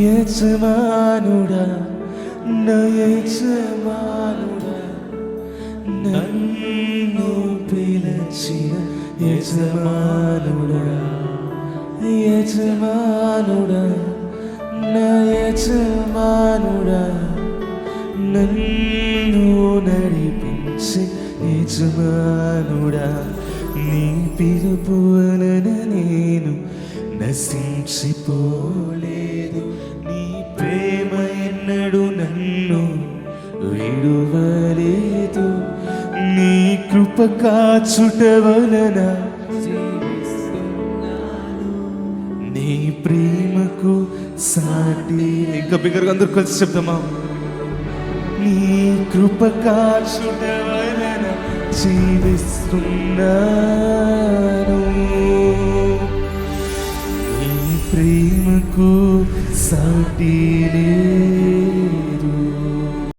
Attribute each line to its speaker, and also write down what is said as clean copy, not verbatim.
Speaker 1: యజమానుడా నా యజమానుడా నన్ను పిలిచిన యజమానుడా యజమానుడా నా యజమానుడా నన్ను నడిపించి యజమానుడా నీ పిలుపు వలన నేను నశించిపోలేదు నీ ప్రేమ ఎన్నడు నన్ను విడువలేదు నీ కృప కాచుట వలన నీ ప్రేమకు సాటి ఇంకా బిగ్గరగా అందరూ కలిసి చెప్తామా నీ కృప కాచుట వలన జీవిస్తున్నాను నీ ప్రేమకు సాటి లేదు